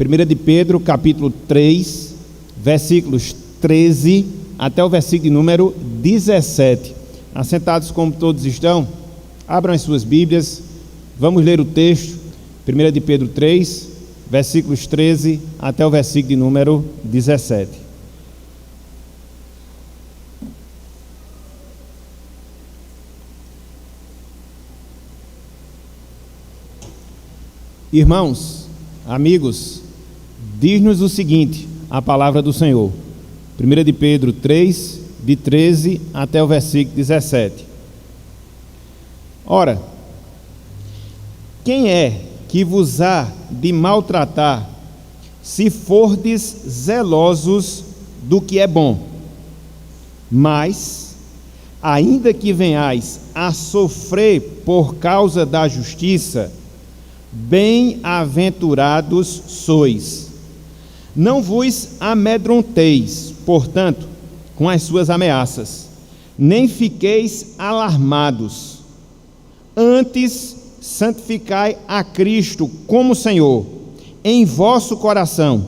1 de Pedro, capítulo 3, versículos 13 até o versículo de número 17. Assentados como todos estão, abram as suas Bíblias, vamos ler o texto, 1 de Pedro 3, versículos 13 até o versículo de número 17. Irmãos, amigos, diz-nos o seguinte, a palavra do Senhor. 1 de Pedro 3, de 13 até o versículo 17. Ora, quem é que vos há de maltratar, se fordes zelosos do que é bom? Mas, ainda que venhais a sofrer por causa da justiça, bem-aventurados sois. Não vos amedronteis, portanto, com as suas ameaças, nem fiqueis alarmados. Antes, santificai a Cristo como Senhor em vosso coração,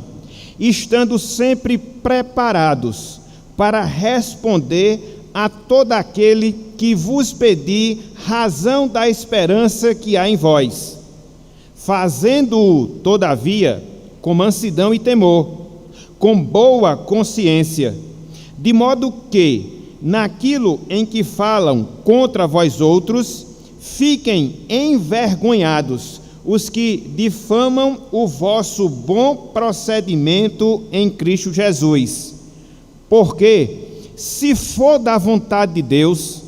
estando sempre preparados para responder a todo aquele que vos pedir razão da esperança que há em vós, fazendo-o, todavia, com mansidão e temor, com boa consciência, de modo que, naquilo em que falam contra vós outros, fiquem envergonhados os que difamam o vosso bom procedimento em Cristo Jesus. Porque, se for da vontade de Deus,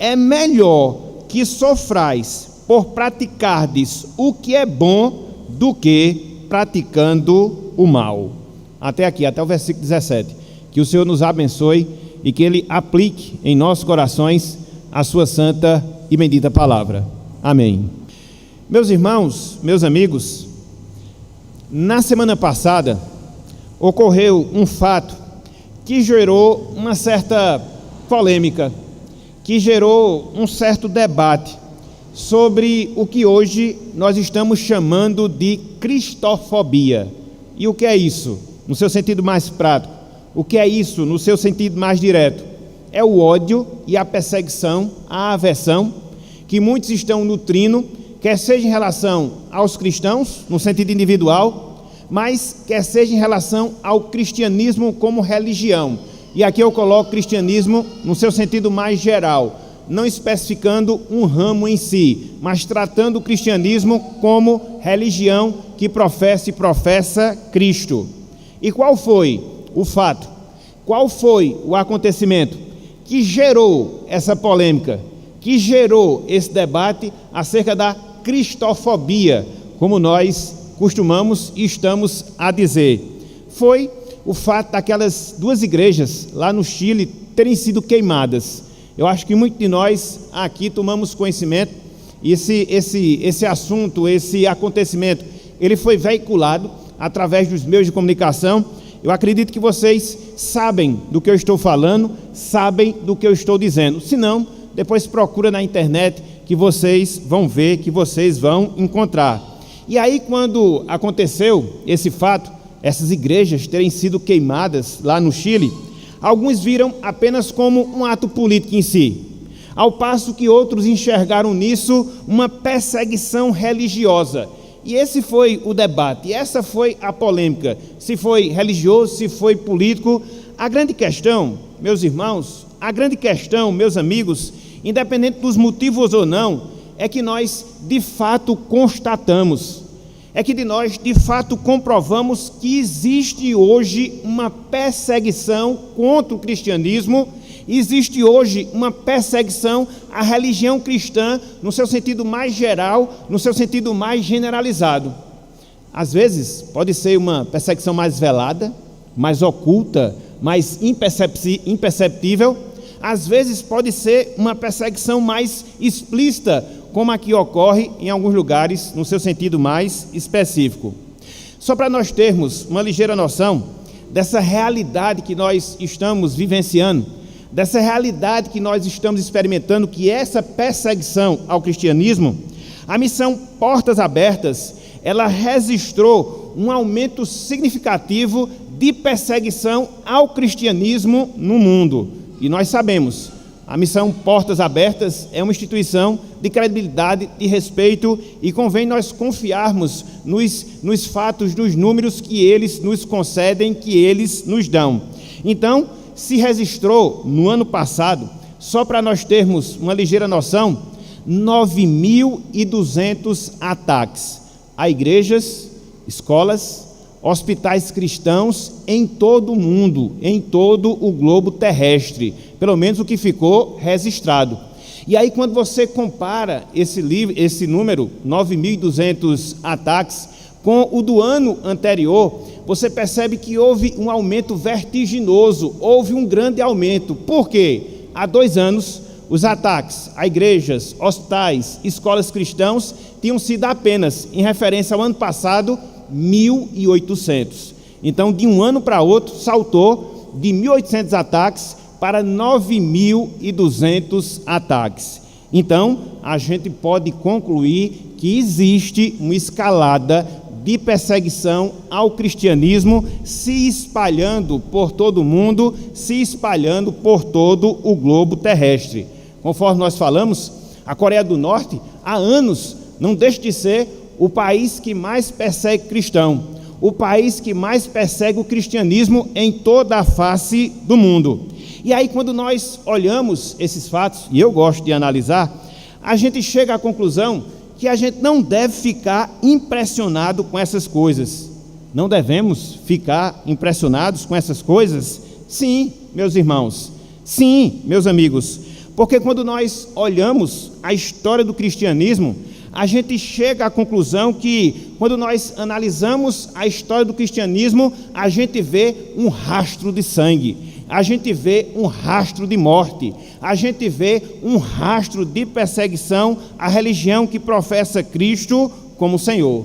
é melhor que sofrais por praticardes o que é bom do que praticando o mal. Até aqui, até o versículo 17. Que o Senhor nos abençoe e que Ele aplique em nossos corações a sua santa e bendita palavra. Amém. Meus irmãos, meus amigos, na semana passada ocorreu um fato que gerou uma certa polêmica, que gerou um certo debate sobre o que hoje nós estamos chamando de cristofobia. E o que é isso? No seu sentido mais prático. O que é isso no seu sentido mais direto? É o ódio e a perseguição, a aversão que muitos estão nutrindo, quer seja em relação aos cristãos, no sentido individual, mas quer seja em relação ao cristianismo como religião. E aqui eu coloco cristianismo no seu sentido mais geral, não especificando um ramo em si, mas tratando o cristianismo como religião que professa e professa Cristo. E qual foi o fato? Qual foi o acontecimento que gerou essa polêmica, que gerou esse debate acerca da cristofobia, como nós costumamos e estamos a dizer? Foi o fato daquelas duas igrejas lá no Chile terem sido queimadas. Eu acho que muitos de nós aqui tomamos conhecimento, e esse assunto, esse acontecimento, ele foi veiculado através dos meios de comunicação. Eu acredito que vocês sabem do que eu estou falando, sabem do que eu estou dizendo. Se não, depois procura na internet que vocês vão ver, que vocês vão encontrar. E aí, quando aconteceu esse fato, essas igrejas terem sido queimadas lá no Chile, alguns viram apenas como um ato político em si, ao passo que outros enxergaram nisso uma perseguição religiosa. E esse foi o debate, e essa foi a polêmica, se foi religioso, se foi político. A grande questão, meus irmãos, a grande questão, meus amigos, independente dos motivos ou não, é que nós de fato constatamos, é que nós de fato comprovamos que existe hoje uma perseguição contra o cristianismo, existe hoje uma perseguição à religião cristã no seu sentido mais geral, no seu sentido mais generalizado. Às vezes pode ser uma perseguição mais velada, mais oculta, mais imperceptível. Às vezes pode ser uma perseguição mais explícita, como aqui ocorre em alguns lugares, no seu sentido mais específico. Só para nós termos uma ligeira noção dessa realidade que nós estamos vivenciando, dessa realidade que nós estamos experimentando, que é essa perseguição ao cristianismo, a missão Portas Abertas, ela registrou um aumento significativo de perseguição ao cristianismo no mundo. E nós sabemos, a missão Portas Abertas é uma instituição de credibilidade, de respeito, e convém nós confiarmos nos fatos, nos números que eles nos concedem, que eles nos dão. Então, se registrou no ano passado, só para nós termos uma ligeira noção, 9.200 ataques a igrejas, escolas, hospitais cristãos em todo o mundo, em todo o globo terrestre, pelo menos o que ficou registrado. E aí, quando você compara esse número, 9.200 ataques, com o do ano anterior, você percebe que houve um aumento vertiginoso, houve um grande aumento. Por quê? Há 2 anos, os ataques a igrejas, hospitais, escolas cristãos tinham sido apenas, em referência ao ano passado, 1.800. Então, de um ano para outro, saltou de 1.800 ataques para 9.200 ataques. Então, a gente pode concluir que existe uma escalada de perseguição ao cristianismo se espalhando por todo o mundo, se espalhando por todo o globo terrestre. Conforme nós falamos, a Coreia do Norte, há anos, não deixa de ser o país que mais persegue cristão, o país que mais persegue o cristianismo em toda a face do mundo. E aí, quando nós olhamos esses fatos, e eu gosto de analisar, a gente chega à conclusão que a gente não deve ficar impressionado com essas coisas. Não devemos ficar impressionados com essas coisas? Sim, meus irmãos, sim, meus amigos, porque quando nós olhamos a história do cristianismo, a gente chega à conclusão que, quando nós analisamos a história do cristianismo, a gente vê um rastro de sangue, a gente vê um rastro de morte, a gente vê um rastro de perseguição à religião que professa Cristo como Senhor.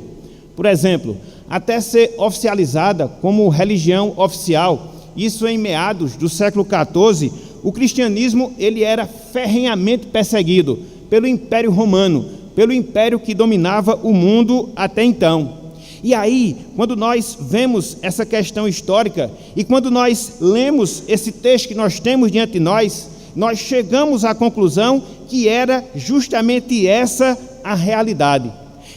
Por exemplo, até ser oficializada como religião oficial, isso em meados do século XIV, o cristianismo ele era ferrenhamente perseguido pelo Império Romano, pelo império que dominava o mundo até então. E aí, quando nós vemos essa questão histórica e quando nós lemos esse texto que nós temos diante de nós chegamos à conclusão que era justamente essa a realidade.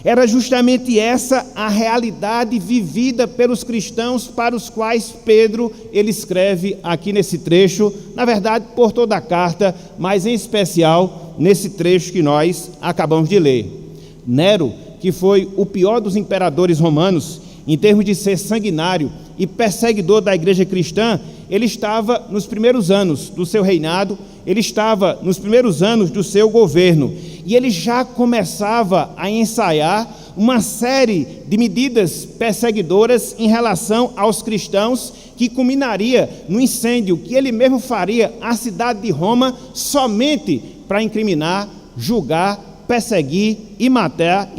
Era justamente essa a realidade vivida pelos cristãos para os quais Pedro ele escreve aqui nesse trecho, na verdade por toda a carta, mas em especial nesse trecho que nós acabamos de ler. Nero, que foi o pior dos imperadores romanos, em termos de ser sanguinário e perseguidor da igreja cristã, ele estava nos primeiros anos do seu reinado, ele estava nos primeiros anos do seu governo, e ele já começava a ensaiar uma série de medidas perseguidoras em relação aos cristãos, que culminaria no incêndio que ele mesmo faria à cidade de Roma, somente para incriminar, julgar, perseguir e matar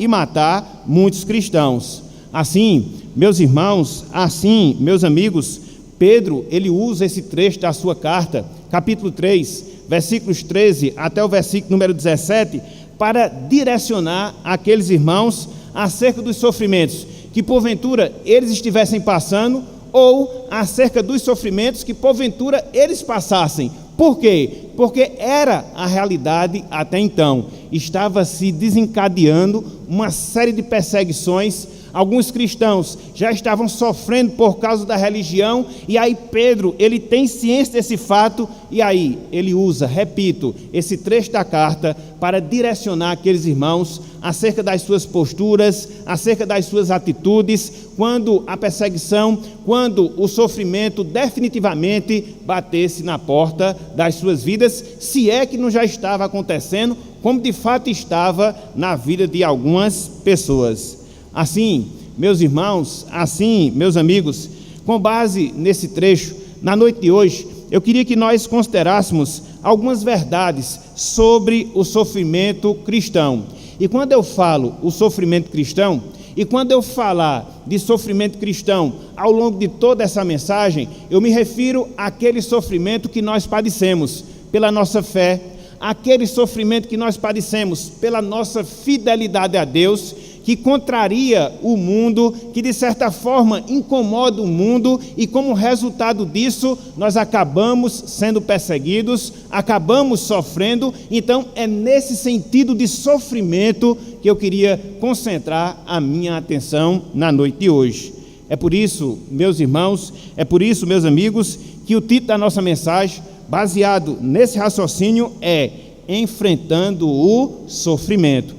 muitos cristãos. Assim, meus irmãos, assim, meus amigos, Pedro, ele usa esse trecho da sua carta, capítulo 3, versículos 13 até o versículo número 17, para direcionar aqueles irmãos acerca dos sofrimentos que porventura eles estivessem passando, ou acerca dos sofrimentos que porventura eles passassem. Por quê? Porque era a realidade até então. Estava se desencadeando uma série de perseguições. Alguns cristãos já estavam sofrendo por causa da religião, e aí Pedro, ele tem ciência desse fato, e aí ele usa, repito, esse trecho da carta para direcionar aqueles irmãos acerca das suas posturas, acerca das suas atitudes, quando a perseguição, quando o sofrimento definitivamente batesse na porta das suas vidas, se é que não já estava acontecendo, como de fato estava na vida de algumas pessoas. Assim, meus irmãos, assim, meus amigos, com base nesse trecho, na noite de hoje, eu queria que nós considerássemos algumas verdades sobre o sofrimento cristão. E quando eu falo o sofrimento cristão, e quando eu falar de sofrimento cristão ao longo de toda essa mensagem, eu me refiro àquele sofrimento que nós padecemos pela nossa fé, aquele sofrimento que nós padecemos pela nossa fidelidade a Deus, que contraria o mundo, que de certa forma incomoda o mundo, e como resultado disso, nós acabamos sendo perseguidos, acabamos sofrendo. Então é nesse sentido de sofrimento que eu queria concentrar a minha atenção na noite de hoje. É por isso, meus irmãos, é por isso, meus amigos, que o título da nossa mensagem, baseado nesse raciocínio, é Enfrentando o Sofrimento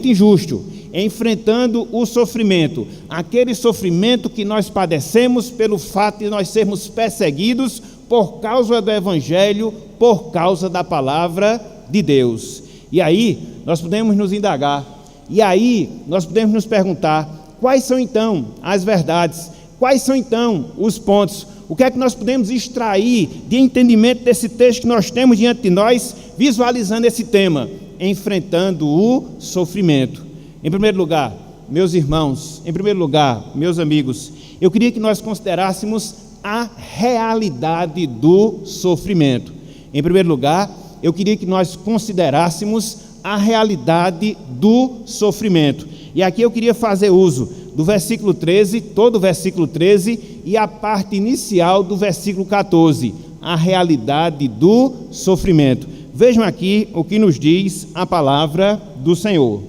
injusto, enfrentando o sofrimento, aquele sofrimento que nós padecemos pelo fato de nós sermos perseguidos por causa do Evangelho, por causa da palavra de Deus. E aí nós podemos nos indagar, e aí nós podemos nos perguntar, quais são então as verdades, quais são então os pontos, o que é que nós podemos extrair de entendimento desse texto que nós temos diante de nós, visualizando esse tema, enfrentando o sofrimento. Em primeiro lugar, meus irmãos, em primeiro lugar, meus amigos, eu queria que nós considerássemos a realidade do sofrimento. Em primeiro lugar, eu queria que nós considerássemos a realidade do sofrimento. E aqui eu queria fazer uso do versículo 13, todo o versículo 13, e a parte inicial do versículo 14, a realidade do sofrimento. Vejam aqui o que nos diz a palavra do Senhor.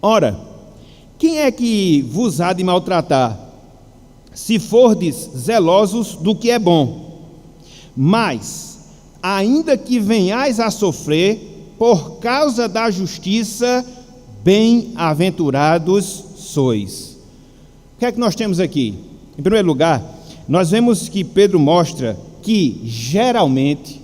Ora, quem é que vos há de maltratar, se fordes zelosos do que é bom? Mas, ainda que venhais a sofrer por causa da justiça, bem-aventurados sois. O que é que nós temos aqui? Em primeiro lugar, nós vemos que Pedro mostra que geralmente,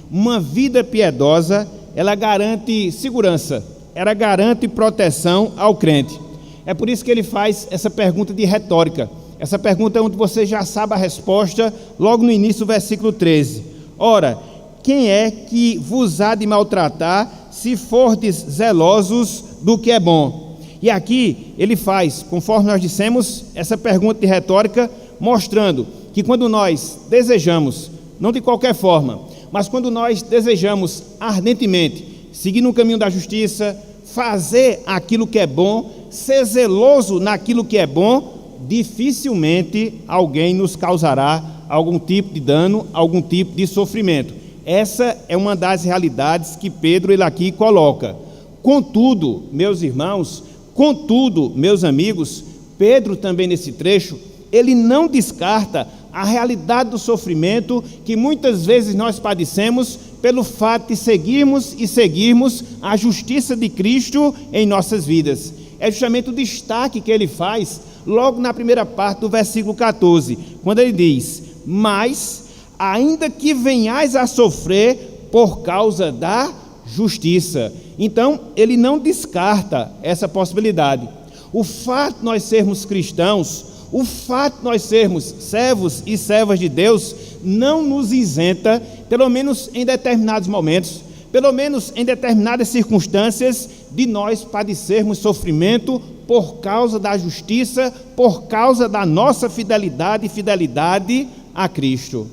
uma vida piedosa, ela garante segurança, ela garante proteção ao crente. É por isso que ele faz essa pergunta de retórica, essa pergunta onde você já sabe a resposta, logo no início do versículo 13. Ora, quem é que vos há de maltratar, se fordes zelosos do que é bom? E aqui ele faz, conforme nós dissemos, essa pergunta de retórica, mostrando que quando nós desejamos, não de qualquer forma, mas quando nós desejamos ardentemente seguir no caminho da justiça, fazer aquilo que é bom, ser zeloso naquilo que é bom, dificilmente alguém nos causará algum tipo de dano, algum tipo de sofrimento. Essa é uma das realidades que Pedro ele aqui coloca. Contudo, meus irmãos, contudo, meus amigos, Pedro também nesse trecho, ele não descarta a realidade do sofrimento que muitas vezes nós padecemos pelo fato de seguirmos a justiça de Cristo em nossas vidas. É justamente o destaque que ele faz logo na primeira parte do versículo 14, quando ele diz: mas, ainda que venhais a sofrer por causa da justiça. Então, ele não descarta essa possibilidade. O fato de nós sermos cristãos, o fato de nós sermos servos e servas de Deus, não nos isenta, pelo menos em determinados momentos, pelo menos em determinadas circunstâncias, de nós padecermos sofrimento por causa da justiça, por causa da nossa fidelidade a Cristo.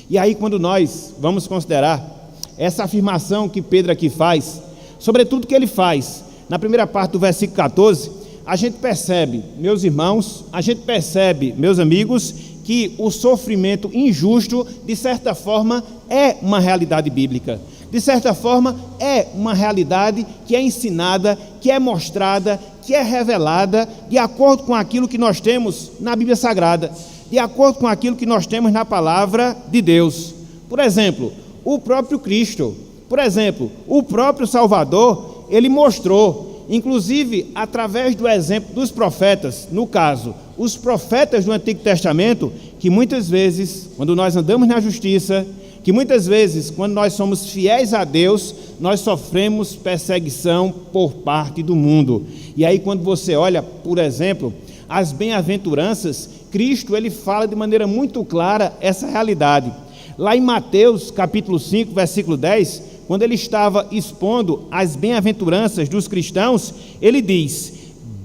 E aí, quando nós vamos considerar essa afirmação que Pedro aqui faz, sobretudo que ele faz na primeira parte do versículo 14, a gente percebe, meus irmãos, a gente percebe, meus amigos, que o sofrimento injusto, de certa forma, é uma realidade bíblica. De certa forma, é uma realidade que é ensinada, que é mostrada, que é revelada, de acordo com aquilo que nós temos na Bíblia Sagrada, de acordo com aquilo que nós temos na palavra de Deus. Por exemplo, o próprio Cristo, por exemplo, o próprio Salvador, ele mostrou, inclusive através do exemplo dos profetas, no caso, os profetas do Antigo Testamento, que muitas vezes, quando nós andamos na justiça, que muitas vezes, quando nós somos fiéis a Deus, nós sofremos perseguição por parte do mundo. E aí, quando você olha, por exemplo, as bem-aventuranças, Cristo ele fala de maneira muito clara essa realidade. Lá em Mateus capítulo 5, versículo 10, quando ele estava expondo as bem-aventuranças dos cristãos, ele diz: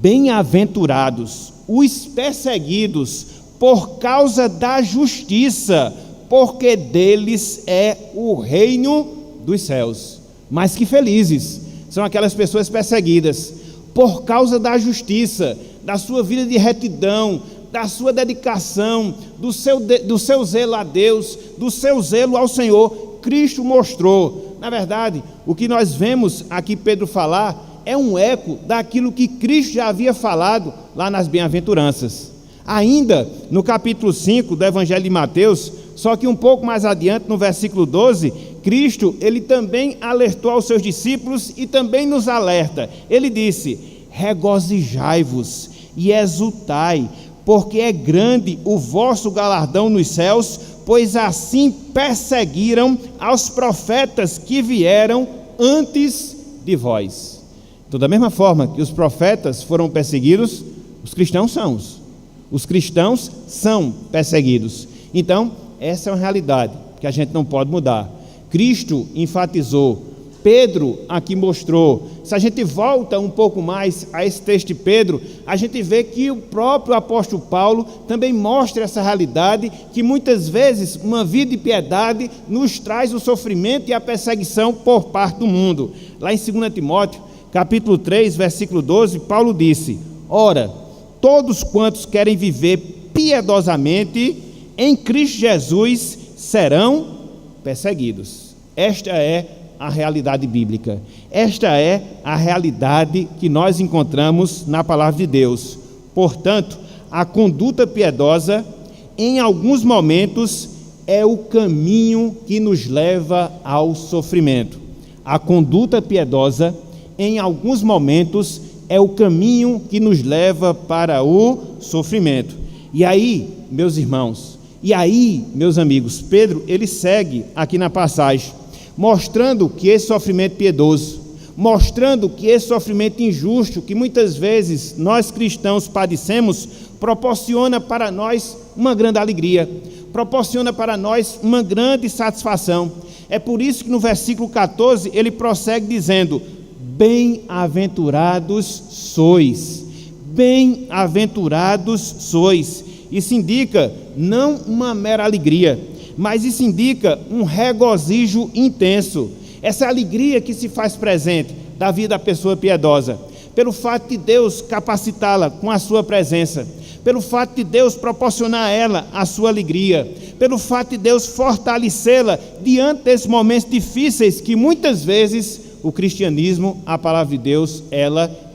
bem-aventurados os perseguidos por causa da justiça, porque deles é o reino dos céus. Mas que felizes são aquelas pessoas perseguidas por causa da justiça, da sua vida de retidão, da sua dedicação, do seu zelo a Deus, do seu zelo ao Senhor. Cristo mostrou. Na verdade, o que nós vemos aqui Pedro falar é um eco daquilo que Cristo já havia falado lá nas bem-aventuranças. Ainda no capítulo 5 do Evangelho de Mateus, só que um pouco mais adiante, no versículo 12, Cristo, ele também alertou aos seus discípulos e também nos alerta. Ele disse: regozijai-vos e exultai, porque é grande o vosso galardão nos céus, pois assim perseguiram aos profetas que vieram antes de vós. Então, da mesma forma que os profetas foram perseguidos, os cristãos são perseguidos. Então, essa é uma realidade que a gente não pode mudar. Cristo enfatizou, Pedro aqui mostrou. Se a gente volta um pouco mais a esse texto de Pedro, a gente vê que o próprio apóstolo Paulo também mostra essa realidade, que muitas vezes uma vida de piedade nos traz o sofrimento e a perseguição por parte do mundo. Lá em 2 Timóteo, capítulo 3, versículo 12, Paulo disse: ora, todos quantos querem viver piedosamente em Cristo Jesus serão perseguidos. Esta é a realidade bíblica. Esta é a realidade que nós encontramos na palavra de Deus. Portanto, a conduta piedosa, em alguns momentos, é o caminho que nos leva ao sofrimento. A conduta piedosa, em alguns momentos, é o caminho que nos leva para o sofrimento. E aí, meus irmãos, e aí, meus amigos, Pedro, ele segue aqui na passagem, mostrando que esse sofrimento piedoso, mostrando que esse sofrimento injusto, que muitas vezes nós cristãos padecemos, proporciona para nós uma grande alegria, proporciona para nós uma grande satisfação. É por isso que no versículo 14 ele prossegue dizendo: bem-aventurados sois, bem-aventurados sois. Isso indica não uma mera alegria, mas isso indica um regozijo intenso. Essa alegria que se faz presente da vida da pessoa piedosa, pelo fato de Deus capacitá-la com a sua presença, pelo fato de Deus proporcionar a ela a sua alegria, pelo fato de Deus fortalecê-la diante desses momentos difíceis que muitas vezes o cristianismo, a palavra de Deus,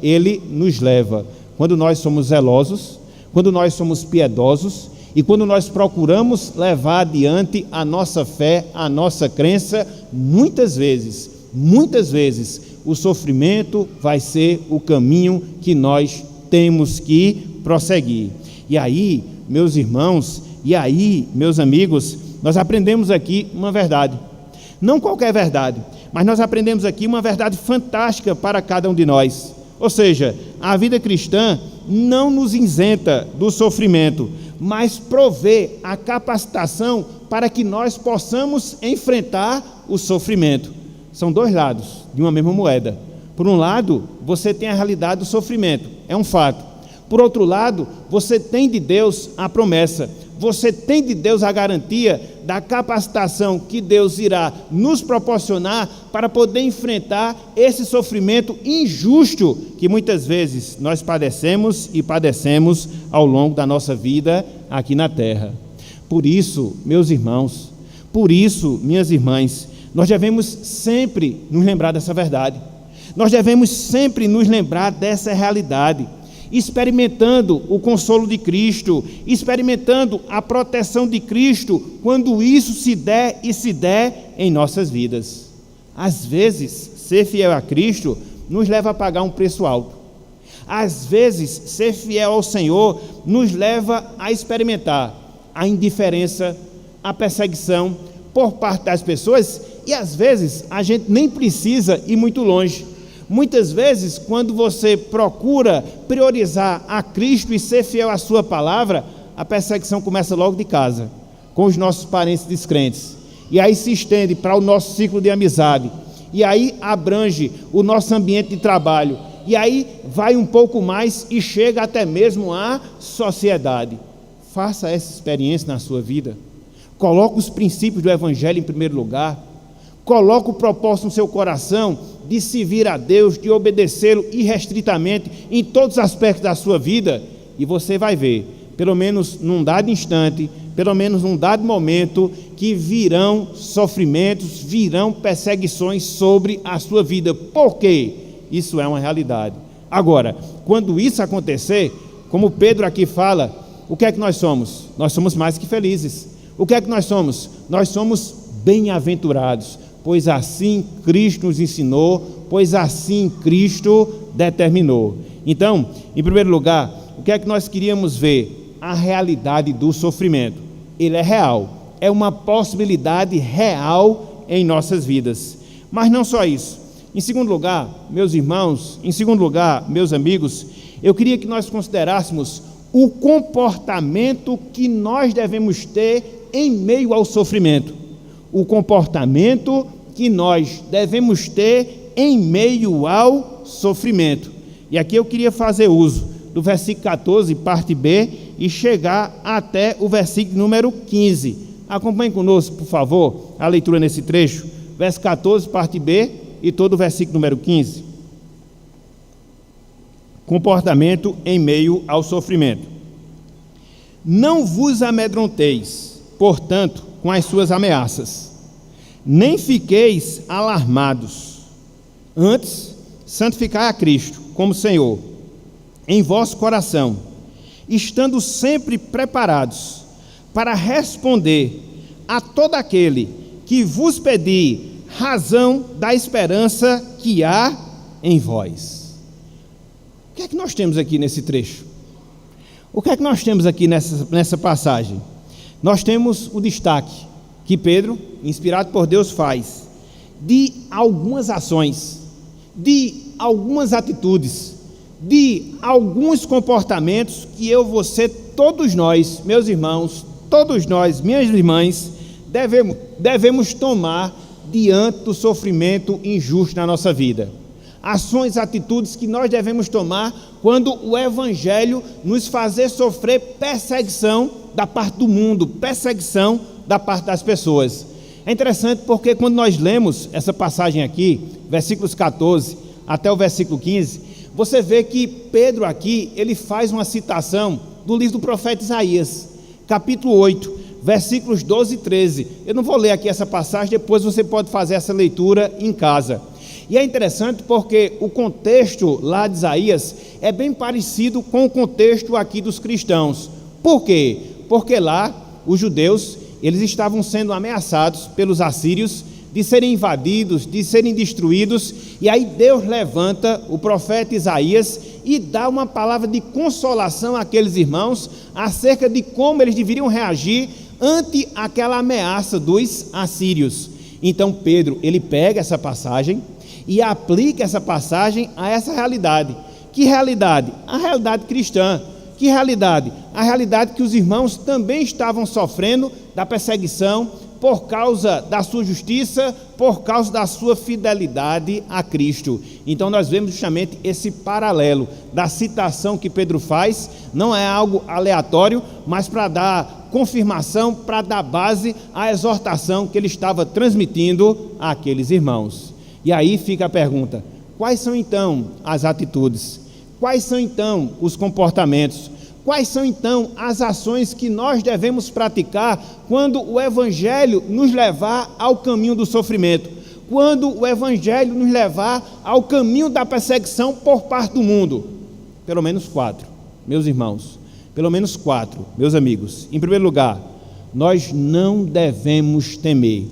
ele nos leva. Quando nós somos zelosos, quando nós somos piedosos e quando nós procuramos levar adiante a nossa fé, a nossa crença, muitas vezes, o sofrimento vai ser o caminho que nós temos que prosseguir. E aí, meus irmãos, e aí, meus amigos, nós aprendemos aqui uma verdade. Não qualquer verdade, mas nós aprendemos aqui uma verdade fantástica para cada um de nós. Ou seja, a vida cristã não nos isenta do sofrimento, mas provê a capacitação para que nós possamos enfrentar o sofrimento. São dois lados de uma mesma moeda. Por um lado, você tem a realidade do sofrimento, é um fato. Por outro lado, você tem de Deus a promessa, você tem de Deus a garantia da capacitação que Deus irá nos proporcionar para poder enfrentar esse sofrimento injusto que muitas vezes nós padecemos e padecemos ao longo da nossa vida aqui na terra. Por isso, meus irmãos, por isso, minhas irmãs, nós devemos sempre nos lembrar dessa verdade. Nós devemos sempre nos lembrar dessa realidade, experimentando o consolo de Cristo, experimentando a proteção de Cristo, quando isso se der em nossas vidas. Às vezes, ser fiel a Cristo nos leva a pagar um preço alto. Às vezes, ser fiel ao Senhor nos leva a experimentar a indiferença, a perseguição por parte das pessoas, e às vezes a gente nem precisa ir muito longe. Muitas vezes, quando você procura priorizar a Cristo e ser fiel à sua palavra, a perseguição começa logo de casa, com os nossos parentes descrentes, e aí se estende para o nosso ciclo de amizade, e aí abrange o nosso ambiente de trabalho, e aí vai um pouco mais e chega até mesmo à sociedade. Faça essa experiência na sua vida. Coloque os princípios do Evangelho em primeiro lugar. Coloque o propósito no seu coração de servir a Deus, de obedecê-lo irrestritamente em todos os aspectos da sua vida, e você vai ver, pelo menos num dado instante, pelo menos num dado momento, que virão sofrimentos, virão perseguições sobre a sua vida. Por quê? Isso é uma realidade. Agora, quando isso acontecer, como Pedro aqui fala, o que é que nós somos? Nós somos mais que felizes. O que é que nós somos? Nós somos bem-aventurados, pois assim Cristo nos ensinou, pois assim Cristo determinou. Então, em primeiro lugar, o que é que nós queríamos ver? A realidade do sofrimento. Ele é real, é uma possibilidade real em nossas vidas. Mas não só isso. Em segundo lugar, meus irmãos, em segundo lugar, meus amigos, eu queria que nós considerássemos o comportamento que nós devemos ter em meio ao sofrimento. O comportamento que nós devemos ter em meio ao sofrimento. E aqui eu queria fazer uso do versículo 14, parte B, e chegar até o versículo número 15. Acompanhe conosco, por favor, a leitura nesse trecho. Verso 14, parte B, e todo o versículo número 15. Comportamento em meio ao sofrimento. Não vos amedronteis, portanto, com as suas ameaças, nem fiqueis alarmados. Antes, santificai a Cristo como Senhor em vosso coração, estando sempre preparados para responder a todo aquele que vos pedir razão da esperança que há em vós. O que é que nós temos aqui nesse trecho? O que é que nós temos aqui nessa passagem? Nós temos o destaque que Pedro, inspirado por Deus, faz de algumas ações, de algumas atitudes, de alguns comportamentos que eu, você, todos nós, meus irmãos, todos nós, minhas irmãs, devemos tomar diante do sofrimento injusto na nossa vida. Ações, atitudes que nós devemos tomar quando o Evangelho nos fazer sofrer perseguição da parte do mundo, perseguição da parte das pessoas. É interessante porque quando nós lemos essa passagem aqui, versículos 14 até o versículo 15, você vê que Pedro aqui, ele faz uma citação do livro do profeta Isaías, capítulo 8, versículos 12 e 13. Eu não vou ler aqui essa passagem, depois você pode fazer essa leitura em casa. E é interessante porque o contexto lá de Isaías é bem parecido com o contexto aqui dos cristãos. Por quê? Porque lá os judeus, eles estavam sendo ameaçados pelos assírios de serem invadidos, de serem destruídos, e aí Deus levanta o profeta Isaías e dá uma palavra de consolação àqueles irmãos acerca de como eles deveriam reagir ante aquela ameaça dos assírios. Então Pedro, ele pega essa passagem e aplica essa passagem a essa realidade. Que realidade? A realidade cristã. Que realidade? A realidade que os irmãos também estavam sofrendo da perseguição por causa da sua justiça, por causa da sua fidelidade a Cristo. Então nós vemos justamente esse paralelo da citação que Pedro faz, não é algo aleatório, mas para dar confirmação, para dar base à exortação que ele estava transmitindo àqueles irmãos. E aí fica a pergunta: quais são então as atitudes? Quais são então os comportamentos? Quais são então as ações que nós devemos praticar quando o Evangelho nos levar ao caminho do sofrimento? Quando o Evangelho nos levar ao caminho da perseguição por parte do mundo? Pelo menos 4, meus irmãos. Pelo menos 4, meus amigos. Em primeiro lugar, nós não devemos temer.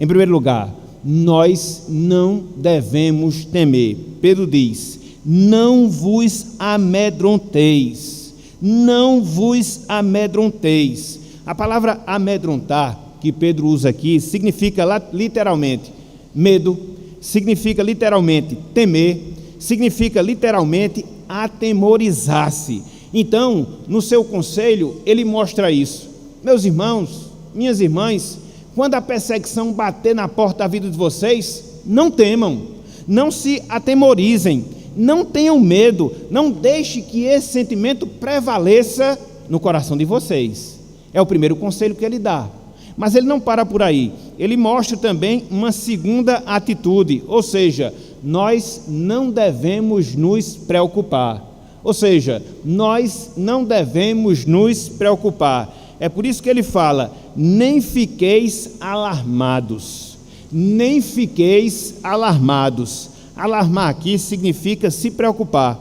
Em primeiro lugar, nós não devemos temer. Pedro diz: não vos amedronteis. Não vos amedronteis. A palavra amedrontar, que Pedro usa aqui, significa literalmente medo, significa literalmente temer, significa literalmente atemorizar-se. Então, no seu conselho, ele mostra isso. Meus irmãos, minhas irmãs, quando a perseguição bater na porta da vida de vocês, não temam, não se atemorizem, não tenham medo, não deixe que esse sentimento prevaleça no coração de vocês. É o primeiro conselho que ele dá. Mas ele não para por aí, ele mostra também uma segunda atitude, ou seja, nós não devemos nos preocupar. Ou seja, nós não devemos nos preocupar. É por isso que ele fala: nem fiqueis alarmados. Nem fiqueis alarmados. Alarmar aqui significa se preocupar.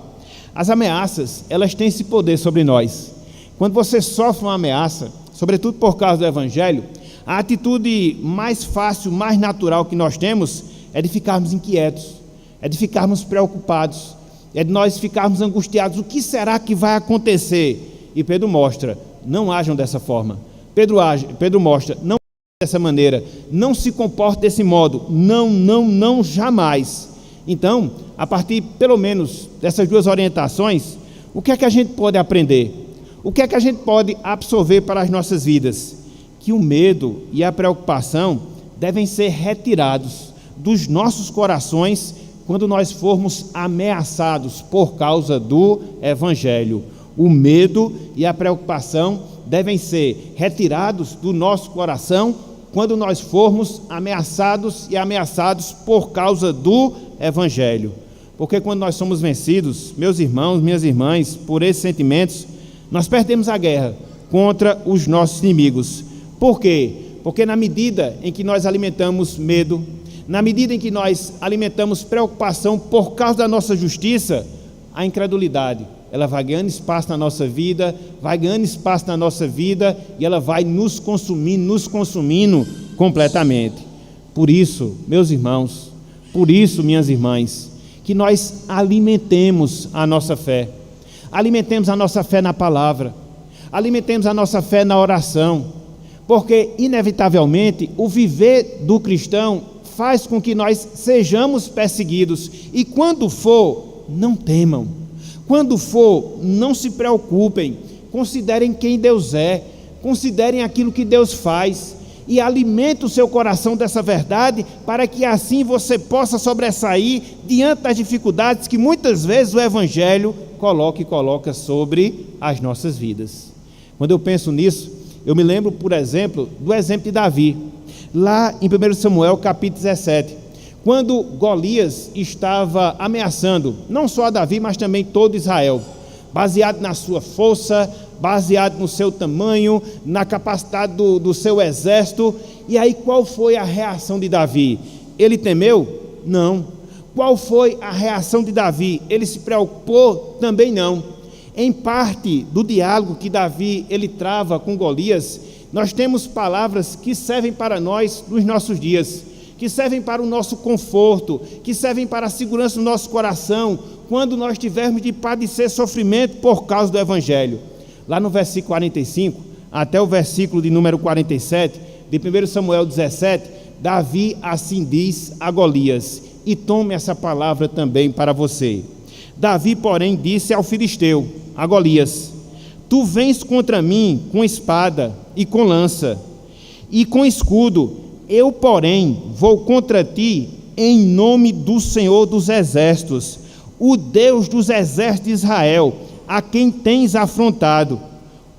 As ameaças, elas têm esse poder sobre nós. Quando você sofre uma ameaça, sobretudo por causa do Evangelho, a atitude mais fácil, mais natural que nós temos é de ficarmos inquietos, é de ficarmos preocupados, é de nós ficarmos angustiados. O que será que vai acontecer? E Pedro mostra: não ajam dessa forma. Pedro mostra: não dessa maneira, não se comporte desse modo, não, jamais. Então, a partir pelo menos dessas duas orientações, o que é que a gente pode aprender? O que é que a gente pode absorver para as nossas vidas? Que o medo e a preocupação devem ser retirados dos nossos corações quando nós formos ameaçados por causa do Evangelho. O medo e a preocupação devem ser retirados do nosso coração quando nós formos ameaçados por causa do Evangelho. Porque quando nós somos vencidos, meus irmãos, minhas irmãs, por esses sentimentos, nós perdemos a guerra contra os nossos inimigos. Por quê? Porque na medida em que nós alimentamos medo, na medida em que nós alimentamos preocupação por causa da nossa justiça, a incredulidade, ela vai ganhando espaço na nossa vida, e ela vai nos consumindo completamente. Por isso, meus irmãos, por isso, minhas irmãs, que nós alimentemos a nossa fé na palavra, alimentemos a nossa fé na oração, porque inevitavelmente o viver do cristão faz com que nós sejamos perseguidos, e quando for, não temam. Quando for, não se preocupem, considerem quem Deus é, considerem aquilo que Deus faz, e alimente o seu coração dessa verdade, para que assim você possa sobressair diante das dificuldades que muitas vezes o Evangelho coloca sobre as nossas vidas. Quando eu penso nisso, eu me lembro, por exemplo, do exemplo de Davi, lá em 1 Samuel capítulo 17, quando Golias estava ameaçando, não só a Davi, mas também todo Israel, baseado na sua força, baseado no seu tamanho, na capacidade do seu exército. E aí qual foi a reação de Davi? Ele temeu? Não. Qual foi a reação de Davi? Ele se preocupou? Também não. Em parte do diálogo que Davi ele trava com Golias, nós temos palavras que servem para nós nos nossos dias, que servem para o nosso conforto, que servem para a segurança do nosso coração, quando nós tivermos de padecer sofrimento por causa do Evangelho. Lá no versículo 45, até o versículo de número 47, de 1 Samuel 17, Davi assim diz a Golias, e tome essa palavra também para você. Davi, porém, disse ao filisteu, a Golias: tu vens contra mim com espada e com lança e com escudo, eu, porém, vou contra ti em nome do Senhor dos Exércitos, o Deus dos exércitos de Israel, a quem tens afrontado.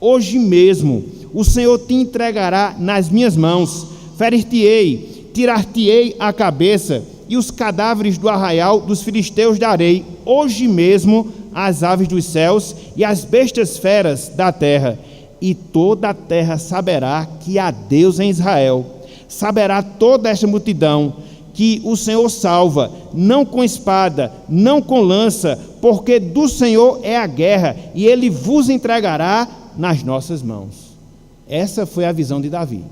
Hoje mesmo o Senhor te entregará nas minhas mãos, ferir-te-ei, tirar-te-ei a cabeça, e os cadáveres do arraial dos filisteus darei hoje mesmo às aves dos céus e às bestas feras da terra, e toda a terra saberá que há Deus em Israel. Saberá toda esta multidão que o Senhor salva, não com espada, não com lança, porque do Senhor é a guerra, e Ele vos entregará nas nossas mãos. Essa foi a visão de Davi.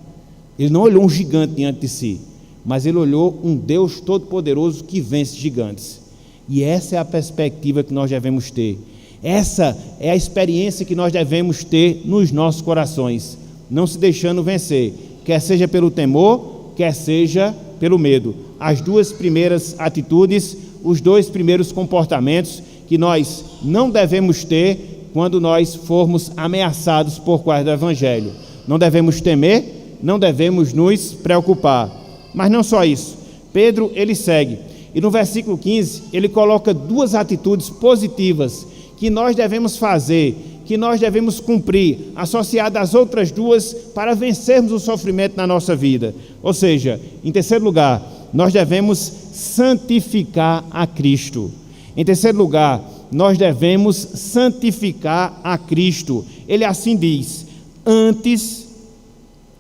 Ele não olhou um gigante diante de si, mas ele olhou um Deus todo-poderoso que vence gigantes. E essa é a perspectiva que nós devemos ter. Essa é a experiência que nós devemos ter nos nossos corações, não se deixando vencer, quer seja pelo temor, quer seja pelo medo. As duas primeiras atitudes, os dois primeiros comportamentos que nós não devemos ter quando nós formos ameaçados por causa do Evangelho. Não devemos temer, não devemos nos preocupar. Mas não só isso, Pedro ele segue, e no versículo 15 ele coloca duas atitudes positivas que nós devemos fazer, que nós devemos cumprir, associadas às outras duas, para vencermos o sofrimento na nossa vida. Ou seja, em terceiro lugar, nós devemos santificar a Cristo. Em terceiro lugar, nós devemos santificar a Cristo. Ele assim diz: antes,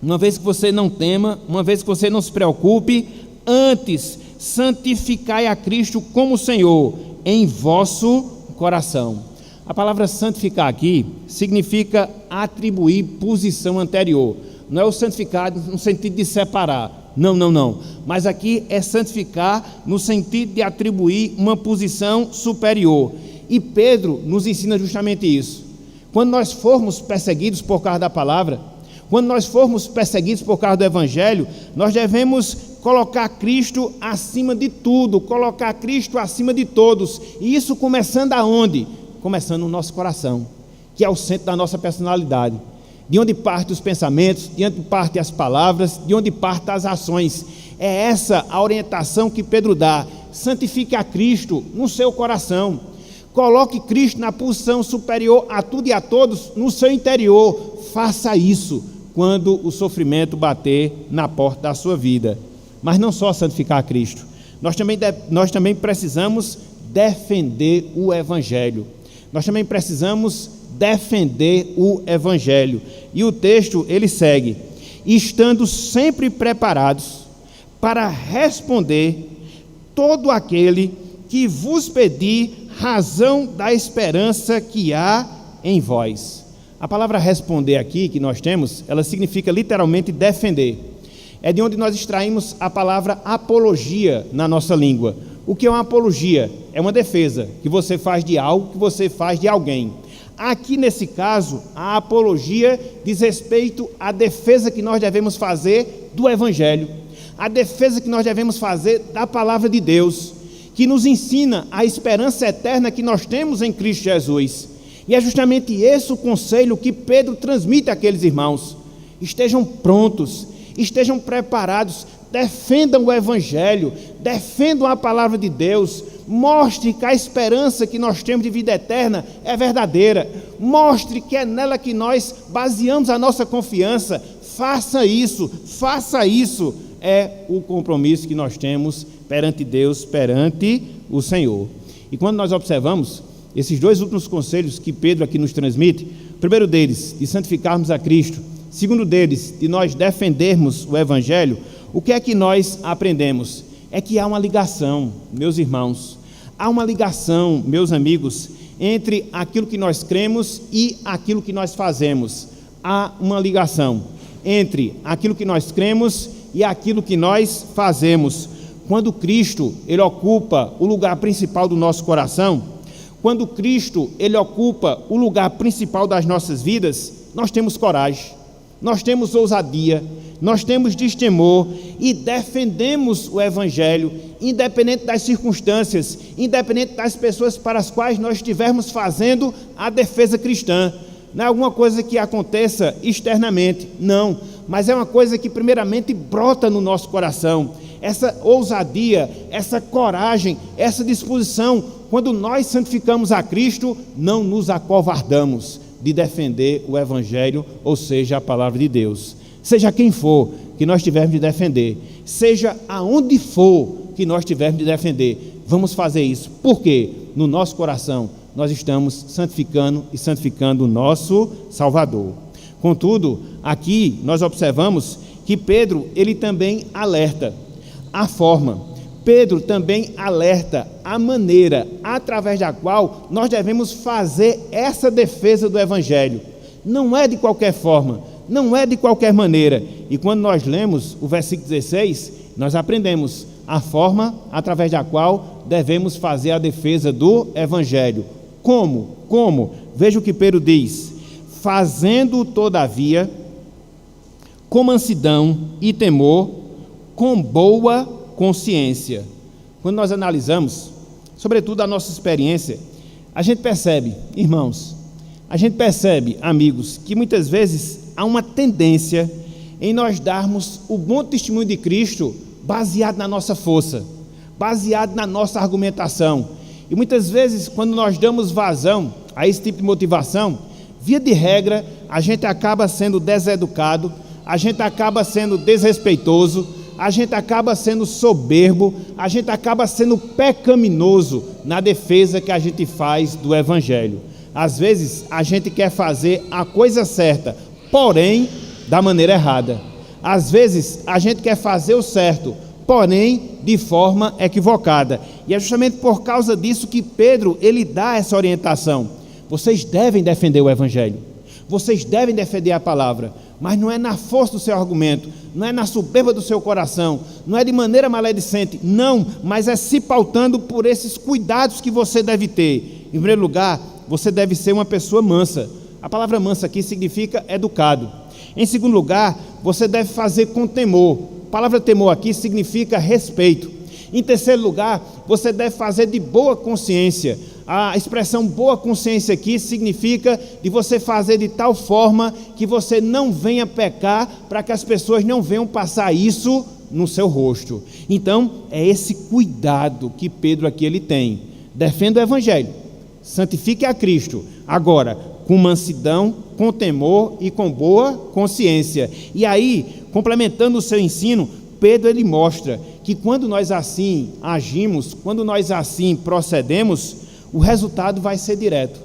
uma vez que você não tema, uma vez que você não se preocupe, antes santificai a Cristo como Senhor em vosso coração. A palavra santificar aqui significa atribuir posição anterior. Não é o santificar no sentido de separar. Não. Mas aqui é santificar no sentido de atribuir uma posição superior. E Pedro nos ensina justamente isso. Quando nós formos perseguidos por causa da palavra, quando nós formos perseguidos por causa do Evangelho, nós devemos colocar Cristo acima de tudo, colocar Cristo acima de todos. E isso começando aonde? Começando no nosso coração, que é o centro da nossa personalidade. De onde partem os pensamentos, de onde partem as palavras, de onde partem as ações. É essa a orientação que Pedro dá. Santifique a Cristo no seu coração. Coloque Cristo na posição superior a tudo e a todos no seu interior. Faça isso quando o sofrimento bater na porta da sua vida. Mas não só santificar a Cristo. Nós também precisamos defender o Evangelho. Nós também precisamos defender o Evangelho. E o texto, ele segue: estando sempre preparados para responder todo aquele que vos pedir razão da esperança que há em vós. A palavra responder aqui, que nós temos, ela significa literalmente defender. É de onde nós extraímos a palavra apologia na nossa língua. O que é uma apologia? É uma defesa que você faz de algo, que você faz de alguém. Aqui nesse caso, a apologia diz respeito à defesa que nós devemos fazer do Evangelho, a defesa que nós devemos fazer da palavra de Deus, que nos ensina a esperança eterna que nós temos em Cristo Jesus. E é justamente esse o conselho que Pedro transmite àqueles irmãos. Estejam prontos, estejam preparados, defendam o Evangelho, defendam a palavra de Deus, mostre que a esperança que nós temos de vida eterna é verdadeira, mostre que é nela que nós baseamos a nossa confiança. Faça isso, é o compromisso que nós temos perante Deus, perante o Senhor. E quando nós observamos esses dois últimos conselhos que Pedro aqui nos transmite, o primeiro deles, de santificarmos a Cristo, o segundo deles, de nós defendermos o Evangelho, o que é que nós aprendemos? É que há uma ligação, meus irmãos, há uma ligação, meus amigos, entre aquilo que nós cremos e aquilo que nós fazemos. Há uma ligação entre aquilo que nós cremos e aquilo que nós fazemos. Quando Cristo, ele ocupa o lugar principal do nosso coração, quando Cristo, ele ocupa o lugar principal das nossas vidas, nós temos coragem, nós temos ousadia, nós temos destemor e defendemos o Evangelho, independente das circunstâncias, independente das pessoas para as quais nós estivermos fazendo a defesa cristã. Não é alguma coisa que aconteça externamente, não, mas é uma coisa que primeiramente brota no nosso coração. Essa ousadia, essa coragem, essa disposição, quando nós santificamos a Cristo, não nos acovardamos de defender o Evangelho, ou seja, a palavra de Deus. Seja quem for que nós tivermos de defender, seja aonde for que nós tivermos de defender, vamos fazer isso, porque no nosso coração nós estamos santificando e santificando o nosso Salvador. Contudo, aqui nós observamos que Pedro, ele também alerta a forma, Pedro também alerta a maneira através da qual nós devemos fazer essa defesa do Evangelho. Não é de qualquer forma, não é de qualquer maneira. E quando nós lemos o versículo 16, nós aprendemos a forma através da qual devemos fazer a defesa do Evangelho. Como? Veja o que Pedro diz: fazendo todavia com mansidão e temor, com boa consciência. Quando nós analisamos, sobretudo a nossa experiência, a gente percebe, irmãos, amigos, que muitas vezes há uma tendência em nós darmos o bom testemunho de Cristo baseado na nossa força, baseado na nossa argumentação. E muitas vezes, quando nós damos vazão a esse tipo de motivação, via de regra, a gente acaba sendo deseducado, a gente acaba sendo desrespeitoso, a gente acaba sendo soberbo, a gente acaba sendo pecaminoso na defesa que a gente faz do Evangelho. Às vezes a gente quer fazer a coisa certa, porém da maneira errada. Às vezes a gente quer fazer o certo, porém de forma equivocada. E é justamente por causa disso que Pedro, ele dá essa orientação. Vocês devem defender o Evangelho, vocês devem defender a palavra, mas não é na força do seu argumento, não é na soberba do seu coração, não é de maneira maledicente, não, mas é se pautando por esses cuidados que você deve ter. Em primeiro lugar, você deve ser uma pessoa mansa. A palavra mansa aqui significa educado. Em segundo lugar, você deve fazer com temor. A palavra temor aqui significa respeito. Em terceiro lugar, você deve fazer de boa consciência. A expressão boa consciência aqui significa de você fazer de tal forma que você não venha pecar, para que as pessoas não venham passar isso no seu rosto. Então, é esse cuidado que Pedro aqui ele tem. Defenda o Evangelho, santifique a Cristo, agora com mansidão, com temor e com boa consciência. E aí, complementando o seu ensino, Pedro ele mostra que quando nós assim agimos, quando nós assim procedemos, o resultado vai ser direto,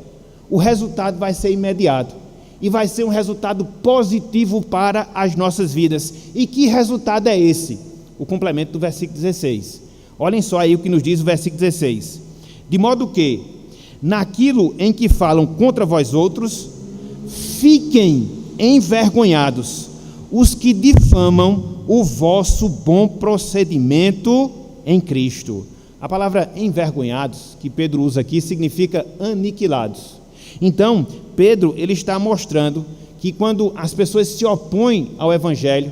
o resultado vai ser imediato, e vai ser um resultado positivo para as nossas vidas. E que resultado é esse? O complemento do versículo 16. Olhem só aí o que nos diz o versículo 16. De modo que, naquilo em que falam contra vós outros, fiquem envergonhados os que difamam o vosso bom procedimento em Cristo. A palavra envergonhados, que Pedro usa aqui, significa aniquilados. Então, Pedro ele está mostrando que quando as pessoas se opõem ao Evangelho,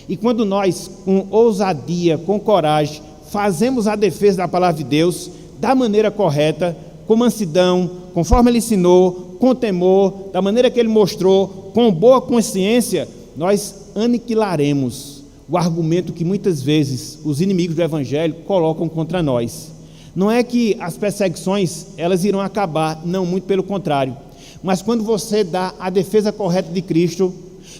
e quando nós, com ousadia, com coragem, fazemos a defesa da palavra de Deus, da maneira correta, com mansidão, conforme ele ensinou, com temor, da maneira que ele mostrou, com boa consciência, nós aniquilaremos o argumento que muitas vezes os inimigos do Evangelho colocam contra nós. Não é que as perseguições elas irão acabar, não, muito pelo contrário. Mas quando você dá a defesa correta de Cristo,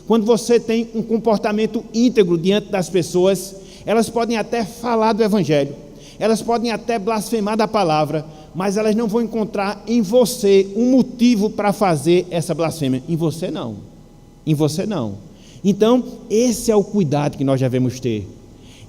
quando você tem um comportamento íntegro diante das pessoas, elas podem até falar do Evangelho, elas podem até blasfemar da palavra, mas elas não vão encontrar em você um motivo para fazer essa blasfêmia. Em você não, em você não. Então, esse é o cuidado que nós devemos ter.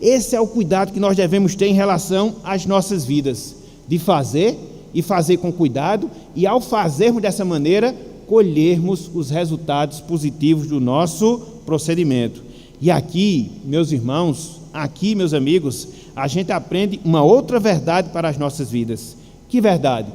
Esse é o cuidado que nós devemos ter em relação às nossas vidas, de fazer e fazer com cuidado, e ao fazermos dessa maneira, colhermos os resultados positivos do nosso procedimento. E aqui, meus irmãos, aqui, meus amigos, a gente aprende uma outra verdade para as nossas vidas. Que verdade?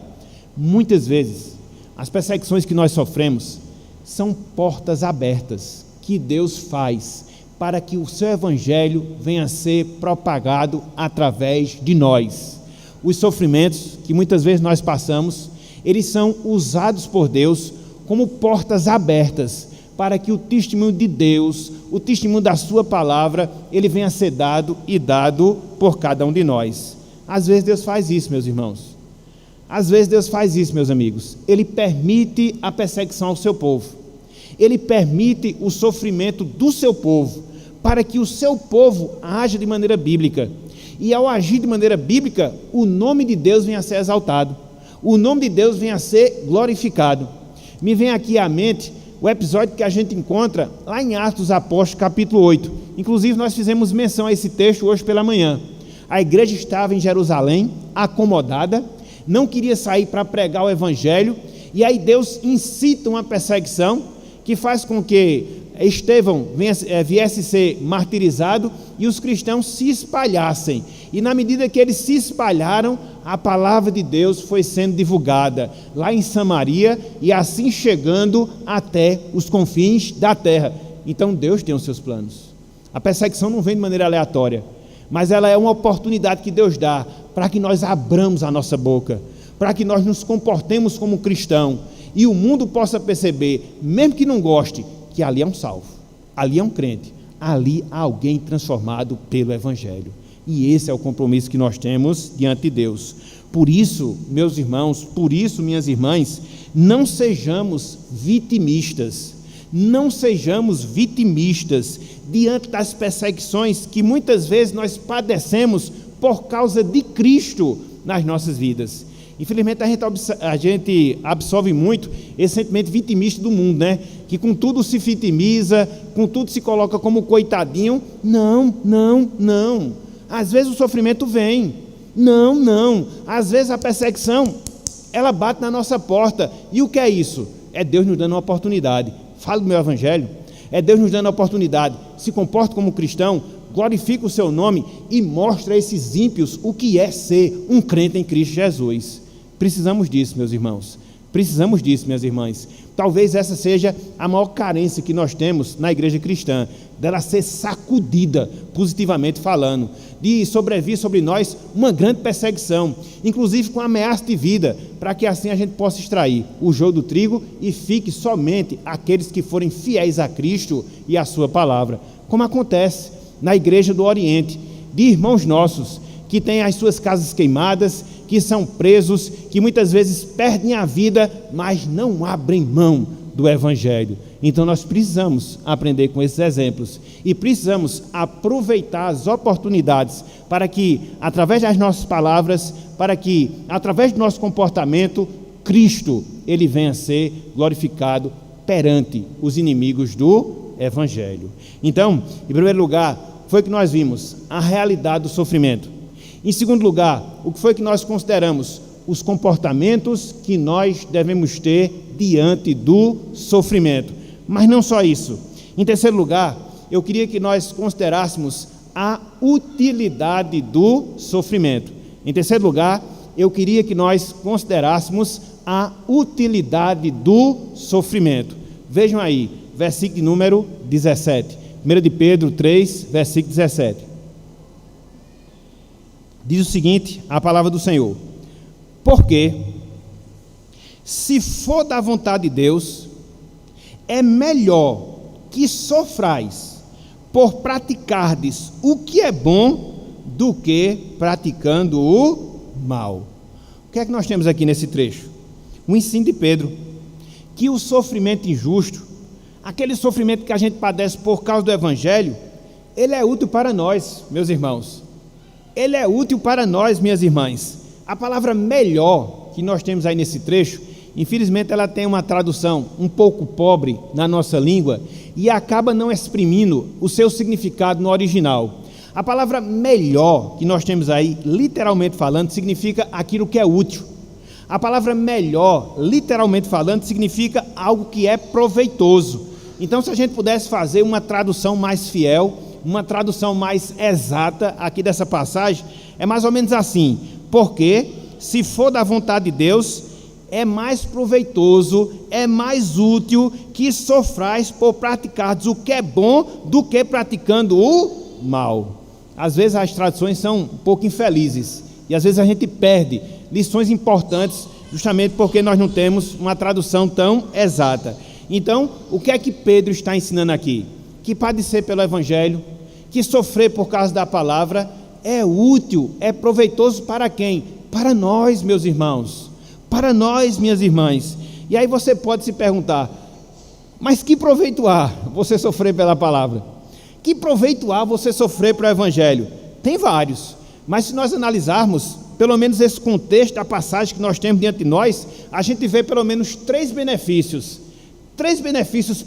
Muitas vezes, as perseguições que nós sofremos são portas abertas que Deus faz para que o seu Evangelho venha a ser propagado através de nós. Os sofrimentos que muitas vezes nós passamos, eles são usados por Deus como portas abertas para que o testemunho de Deus, o testemunho da sua palavra, ele venha a ser dado e dado por cada um de nós. Às vezes Deus faz isso, meus irmãos. Às vezes Deus faz isso, meus amigos. Ele permite a perseguição ao seu povo. Ele permite o sofrimento do seu povo, para que o seu povo haja de maneira bíblica. E ao agir de maneira bíblica, o nome de Deus venha a ser exaltado, o nome de Deus venha a ser glorificado. Me vem aqui à mente o episódio que a gente encontra lá em Atos dos Apóstolos, capítulo 8. Inclusive, nós fizemos menção a esse texto hoje pela manhã. A igreja estava em Jerusalém, acomodada, não queria sair para pregar o Evangelho, e aí Deus incita uma perseguição que faz com que Estevão viesse ser martirizado e os cristãos se espalhassem. E na medida que eles se espalharam, a palavra de Deus foi sendo divulgada lá em Samaria e assim chegando até os confins da terra. Então Deus tem os seus planos. A perseguição não vem de maneira aleatória, mas ela é uma oportunidade que Deus dá para que nós abramos a nossa boca, para que nós nos comportemos como cristão e o mundo possa perceber, mesmo que não goste, que ali é um salvo, ali é um crente, ali há alguém transformado pelo Evangelho. E esse é o compromisso que nós temos diante de Deus. Por isso, meus irmãos, por isso, minhas irmãs, não sejamos vitimistas, Não sejamos vitimistas diante das perseguições que muitas vezes nós padecemos por causa de Cristo nas nossas vidas. Infelizmente a gente absorve muito esse sentimento vitimista do mundo, né? Que com tudo se vitimiza, com tudo se coloca como coitadinho. Não. Às vezes o sofrimento vem. Não. Às vezes a perseguição, ela bate na nossa porta. E o que é isso? É Deus nos dando uma oportunidade. Fala do meu evangelho. É Deus nos dando a oportunidade. Se comporta como cristão, glorifica o seu nome e mostra a esses ímpios o que é ser um crente em Cristo Jesus. Precisamos disso, meus irmãos. Precisamos disso, minhas irmãs. Talvez essa seja a maior carência que nós temos na igreja cristã, dela ser sacudida, positivamente falando, de sobrevir sobre nós uma grande perseguição, inclusive com ameaça de vida, para que assim a gente possa extrair o joio do trigo e fique somente aqueles que forem fiéis a Cristo e a sua palavra, como acontece na igreja do Oriente, de irmãos nossos que têm as suas casas queimadas, que são presos, que muitas vezes perdem a vida, mas não abrem mão do Evangelho. Então nós precisamos aprender com esses exemplos e precisamos aproveitar as oportunidades para que, através das nossas palavras, para que, através do nosso comportamento, Cristo, ele venha a ser glorificado perante os inimigos do Evangelho. Então, em primeiro lugar, foi que nós vimos a realidade do sofrimento. Em segundo lugar, o que foi que nós consideramos? Os comportamentos que nós devemos ter diante do sofrimento. Mas não só isso. Em terceiro lugar, eu queria que nós considerássemos a utilidade do sofrimento. Em terceiro lugar, eu queria que nós considerássemos a utilidade do sofrimento. Vejam aí, versículo número 17. 1 de Pedro 3, versículo 17. Diz o seguinte, a palavra do Senhor: porque, se for da vontade de Deus, é melhor que sofrais por praticardes o que é bom do que praticando o mal. O que é que nós temos aqui nesse trecho? O ensino de Pedro, que o sofrimento injusto, aquele sofrimento que a gente padece por causa do Evangelho, ele é útil para nós, meus irmãos. Ele é útil para nós, minhas irmãs. A palavra melhor que nós temos aí nesse trecho, infelizmente ela tem uma tradução um pouco pobre na nossa língua e acaba não exprimindo o seu significado no original. A palavra melhor que nós temos aí, literalmente falando, significa aquilo que é útil. A palavra melhor, literalmente falando, significa algo que é proveitoso. Então, se a gente pudesse fazer uma tradução mais fiel, uma tradução mais exata aqui dessa passagem, é mais ou menos assim: porque, se for da vontade de Deus, é mais proveitoso, é mais útil que sofrais por praticardes o que é bom do que praticando o mal. Às vezes as traduções são um pouco infelizes e às vezes a gente perde lições importantes justamente porque nós não temos uma tradução tão exata. Então, o que é que Pedro está ensinando aqui? Que padecer pelo Evangelho, que sofrer por causa da palavra é útil, é proveitoso para quem? Para nós, meus irmãos, para nós, minhas irmãs. E aí você pode se perguntar: mas que proveito há você sofrer pela palavra? Que proveito há você sofrer para o Evangelho? Tem vários, mas se nós analisarmos pelo menos esse contexto da passagem que nós temos diante de nós, a gente vê pelo menos três benefícios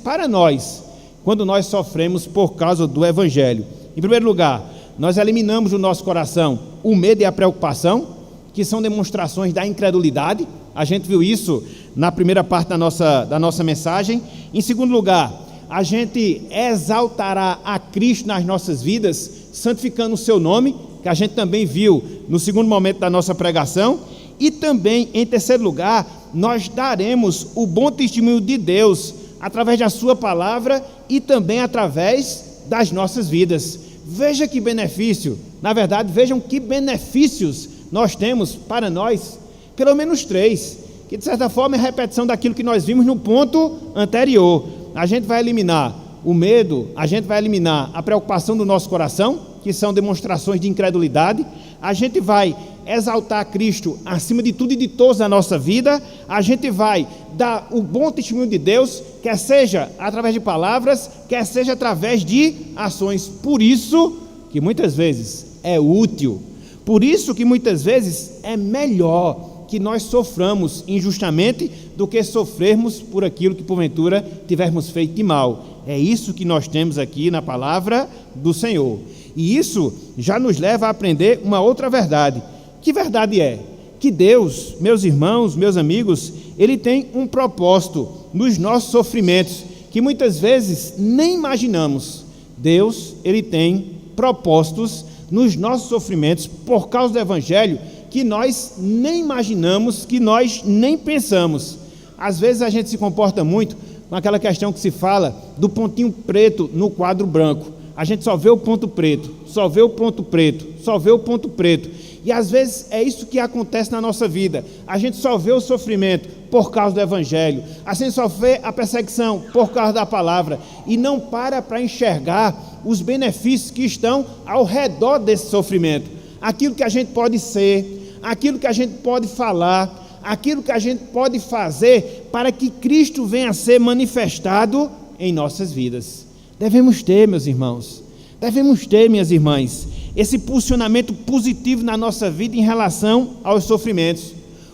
para nós, quando nós sofremos por causa do Evangelho. Em primeiro lugar, nós eliminamos do nosso coração o medo e a preocupação, que são demonstrações da incredulidade. A gente viu isso na primeira parte da nossa mensagem. Em segundo lugar, a gente exaltará a Cristo nas nossas vidas, santificando o seu nome, que a gente também viu no segundo momento da nossa pregação. E também, em terceiro lugar, nós daremos o bom testemunho de Deus através da sua palavra e também através das nossas vidas. Veja que benefício, na verdade, vejam que benefícios nós temos para nós, pelo menos três, que de certa forma é a repetição daquilo que nós vimos no ponto anterior. A gente vai eliminar o medo, a gente vai eliminar a preocupação do nosso coração, que são demonstrações de incredulidade, a gente vai exaltar Cristo acima de tudo e de todos na nossa vida, a gente vai dar o bom testemunho de Deus, quer seja através de palavras, quer seja através de ações. Por isso que muitas vezes é útil, por isso que muitas vezes é melhor que nós soframos injustamente do que sofrermos por aquilo que porventura tivermos feito de mal. É isso que nós temos aqui na palavra do Senhor. E isso já nos leva a aprender uma outra verdade. Que verdade é? Que Deus, meus irmãos, meus amigos, Ele tem um propósito nos nossos sofrimentos, que muitas vezes nem imaginamos. Deus, Ele tem propósitos nos nossos sofrimentos por causa do Evangelho, que nós nem imaginamos, que nós nem pensamos. Às vezes a gente se comporta muito com aquela questão que se fala do pontinho preto no quadro branco. A gente só vê o ponto preto, só vê o ponto preto, só vê o ponto preto. E às vezes é isso que acontece na nossa vida. A gente só vê o sofrimento por causa do Evangelho. A gente só vê a perseguição por causa da palavra. E não para enxergar os benefícios que estão ao redor desse sofrimento. Aquilo que a gente pode ser, aquilo que a gente pode falar, aquilo que a gente pode fazer para que Cristo venha a ser manifestado em nossas vidas. Devemos ter, meus irmãos, devemos ter, minhas irmãs, esse posicionamento positivo na nossa vida em relação aos sofrimentos.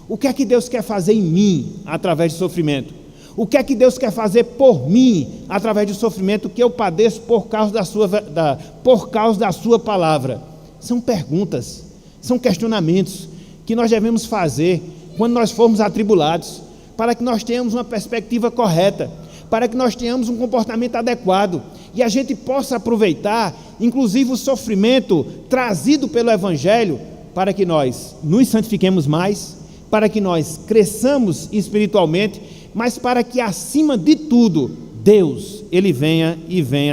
O que é que Deus quer fazer em mim através do sofrimento? O que é que Deus quer fazer por mim através do sofrimento que eu padeço por causa da sua palavra? São perguntas, são questionamentos que nós devemos fazer quando nós formos atribulados, para que nós tenhamos uma perspectiva correta, para que nós tenhamos um comportamento adequado e a gente possa aproveitar, inclusive, o sofrimento trazido pelo Evangelho, para que nós nos santifiquemos mais, para que nós cresçamos espiritualmente, mas para que, acima de tudo, Deus, Ele venha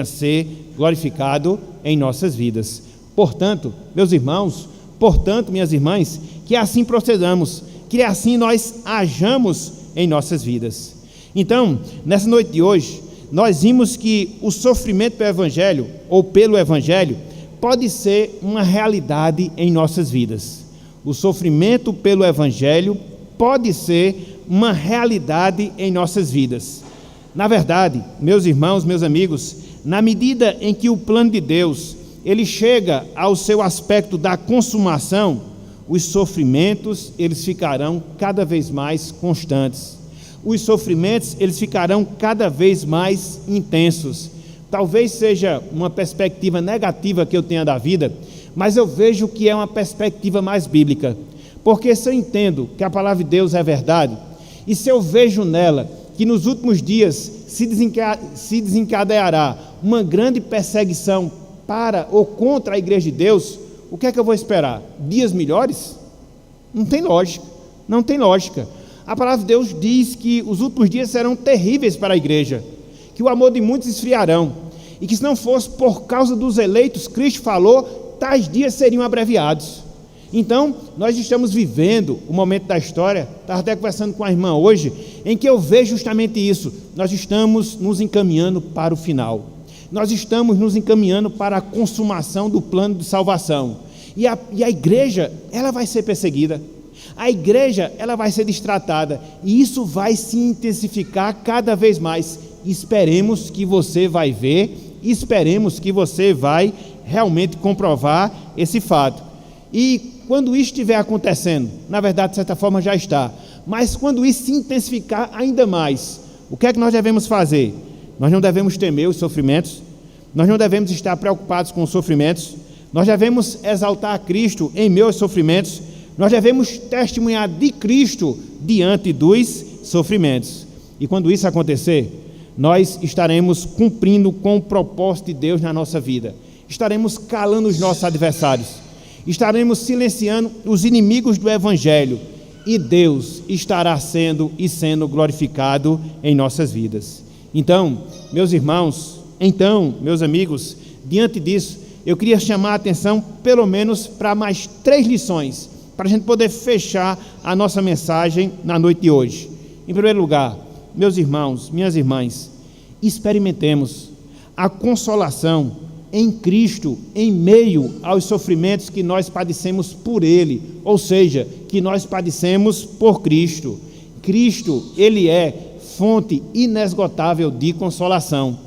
a ser glorificado em nossas vidas. Portanto, meus irmãos, portanto, minhas irmãs, que assim procedamos, que assim nós hajamos em nossas vidas. Então, nessa noite de hoje, nós vimos que o sofrimento pelo Evangelho, ou pelo Evangelho, pode ser uma realidade em nossas vidas. O sofrimento pelo Evangelho pode ser uma realidade em nossas vidas. Na verdade, meus irmãos, meus amigos, na medida em que o plano de Deus, ele chega ao seu aspecto da consumação, os sofrimentos, eles ficarão cada vez mais constantes. Os sofrimentos, eles ficarão cada vez mais intensos. Talvez seja uma perspectiva negativa que eu tenha da vida, mas eu vejo que é uma perspectiva mais bíblica. Porque se eu entendo que a palavra de Deus é verdade, e se eu vejo nela que nos últimos dias se desencadeará uma grande perseguição para ou contra a igreja de Deus, o que é que eu vou esperar? Dias melhores? Não tem lógica, não tem lógica. A palavra de Deus diz que os últimos dias serão terríveis para a igreja, que o amor de muitos esfriarão, e que se não fosse por causa dos eleitos, Cristo falou, tais dias seriam abreviados. Então, nós estamos vivendo o momento da história, estava até conversando com a irmã hoje, em que eu vejo justamente isso. Nós estamos nos encaminhando para o final. Nós estamos nos encaminhando para a consumação do plano de salvação. E a igreja, ela vai ser perseguida. A igreja, ela vai ser destratada. E isso vai se intensificar cada vez mais. Esperemos que você vai ver, esperemos que você vai realmente comprovar esse fato. E quando isso estiver acontecendo, na verdade, de certa forma já está, mas quando isso se intensificar ainda mais, o que é que nós devemos fazer? Nós não devemos temer os sofrimentos, nós não devemos estar preocupados com os sofrimentos, nós devemos exaltar a Cristo em meio aos sofrimentos, nós devemos testemunhar de Cristo diante dos sofrimentos. E quando isso acontecer, nós estaremos cumprindo com o propósito de Deus na nossa vida, estaremos calando os nossos adversários, estaremos silenciando os inimigos do Evangelho, e Deus estará sendo glorificado em nossas vidas. Então, meus irmãos, meus amigos, diante disso, eu queria chamar a atenção pelo menos para mais 3 lições, para a gente poder fechar a nossa mensagem na noite de hoje. Em primeiro lugar, meus irmãos, minhas irmãs, experimentemos a consolação em Cristo, em meio aos sofrimentos que nós padecemos por Ele, ou seja, que nós padecemos por Cristo. Cristo, Ele é fonte inesgotável de consolação.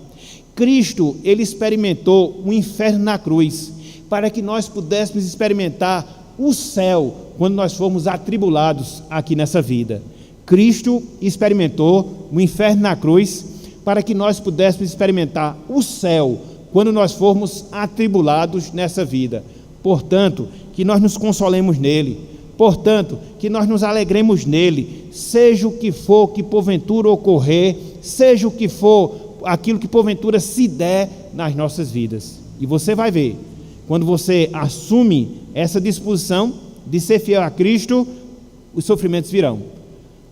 Cristo, Ele experimentou o inferno na cruz, para que nós pudéssemos experimentar o céu quando nós formos atribulados aqui nessa vida. Cristo experimentou o inferno na cruz, para que nós pudéssemos experimentar o céu quando nós formos atribulados nessa vida. Portanto, que nós nos consolemos nele, portanto, que nós nos alegremos nele, seja o que for que porventura ocorrer, seja o que for aquilo que porventura se der nas nossas vidas. E você vai ver, quando você assume essa disposição de ser fiel a Cristo, os sofrimentos virão,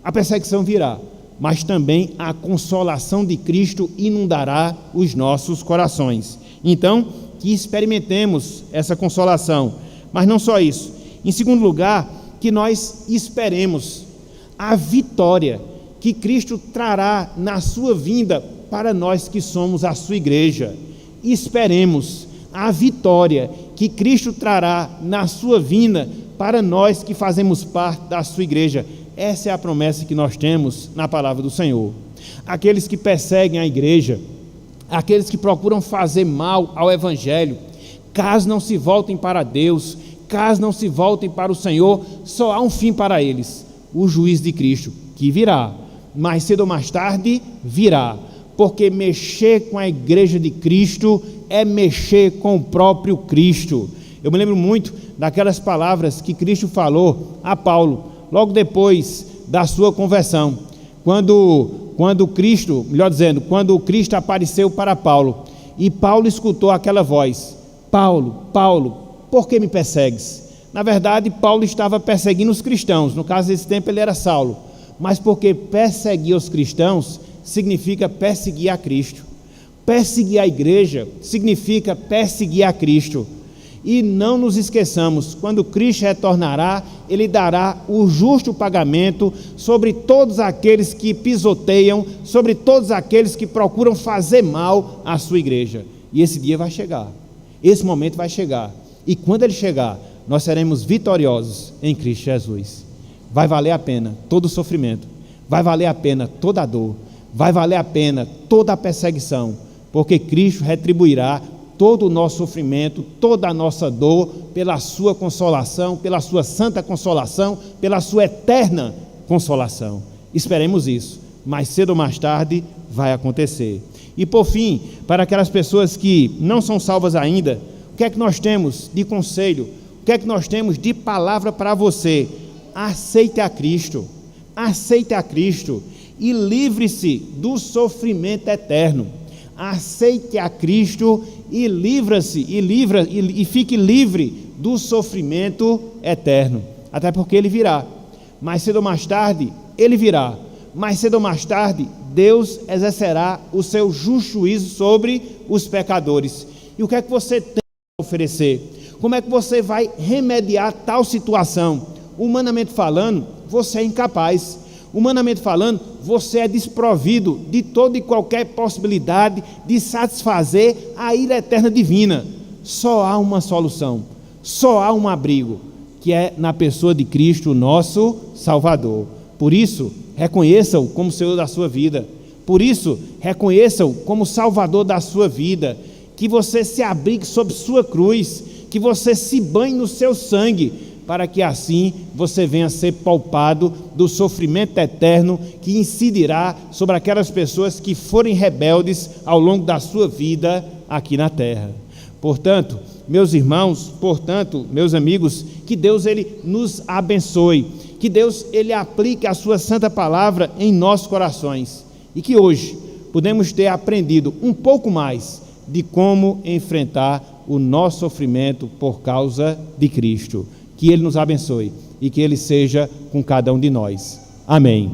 a perseguição virá, mas também a consolação de Cristo inundará os nossos corações. Então, que experimentemos essa consolação, mas não só isso. Em segundo lugar, que nós esperemos a vitória que Cristo trará na sua vinda para nós que somos a sua igreja. Esperemos a vitória que Cristo trará na sua vinda para nós que fazemos parte da sua igreja. Essa é a promessa que nós temos na palavra do Senhor. Aqueles que perseguem a igreja, aqueles que procuram fazer mal ao Evangelho, caso não se voltem para Deus, caso não se voltem para o Senhor, só há um fim para eles: o juízo de Cristo, que virá, mais cedo ou mais tarde virá, porque mexer com a igreja de Cristo é mexer com o próprio Cristo. Eu me lembro muito daquelas palavras que Cristo falou a Paulo, logo depois da sua conversão, quando Cristo apareceu para Paulo, e Paulo escutou aquela voz: Paulo, Paulo, por que me persegues? Na verdade, Paulo estava perseguindo os cristãos, no caso desse tempo ele era Saulo, mas porque perseguir os cristãos significa perseguir a Cristo. Perseguir a igreja significa perseguir a Cristo. E não nos esqueçamos, quando Cristo retornará, Ele dará o justo pagamento sobre todos aqueles que pisoteiam, sobre todos aqueles que procuram fazer mal à sua igreja. E esse dia vai chegar, esse momento vai chegar. E quando ele chegar, nós seremos vitoriosos em Cristo Jesus. Vai valer a pena todo o sofrimento, vai valer a pena toda a dor, vai valer a pena toda a perseguição, porque Cristo retribuirá todo o nosso sofrimento, toda a nossa dor, pela sua consolação, pela sua santa consolação, pela sua eterna consolação. Esperemos isso, mais cedo ou mais tarde vai acontecer. E por fim, para aquelas pessoas que não são salvas ainda, o que é que nós temos de conselho? O que é que nós temos de palavra para você? Aceite a Cristo e livre-se do sofrimento eterno. Aceite a Cristo e e fique livre do sofrimento eterno, até porque ele virá, mais cedo ou mais tarde ele virá, mais cedo ou mais tarde Deus exercerá o seu justo juízo sobre os pecadores. E o que é que você tem a oferecer? Como é que você vai remediar tal situação? Humanamente falando, você é incapaz. Humanamente falando, você é desprovido de toda e qualquer possibilidade de satisfazer a ira eterna divina. Só há uma solução, só há um abrigo, que é na pessoa de Cristo, nosso Salvador. Por isso, reconheça-o como Senhor da sua vida. Por isso, reconheça-o como Salvador da sua vida. Que você se abrigue sob sua cruz, que você se banhe no seu sangue, para que assim você venha a ser poupado do sofrimento eterno que incidirá sobre aquelas pessoas que forem rebeldes ao longo da sua vida aqui na terra. Portanto, meus irmãos, meus amigos, que Deus ele nos abençoe, que Deus ele aplique a sua santa palavra em nossos corações e que hoje podemos ter aprendido um pouco mais de como enfrentar o nosso sofrimento por causa de Cristo. Que Ele nos abençoe e que Ele seja com cada um de nós. Amém.